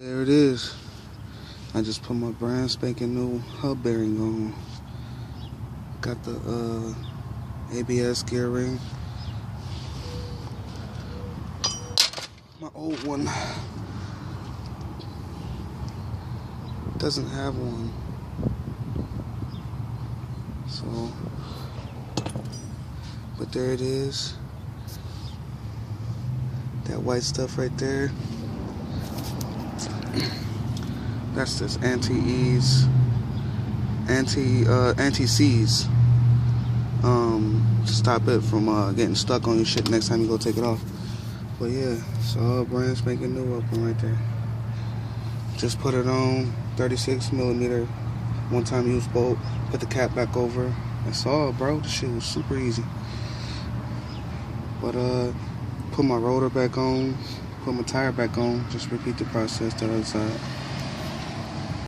There it is. I just put my brand spanking new hub bearing on. Got the ABS gear ring. My old one doesn't have one. So, but there it is. That white stuff right there. That's this anti-ease, anti-seize. To stop it from getting stuck on your shit next time you go take it off. But yeah, it's all brand spanking new up right there. Just put it on, 36mm, one-time use bolt. Put the cap back over. That's all, bro. This shit was super easy. But put my rotor back on, put my tire back on. Just repeat the process to the other side.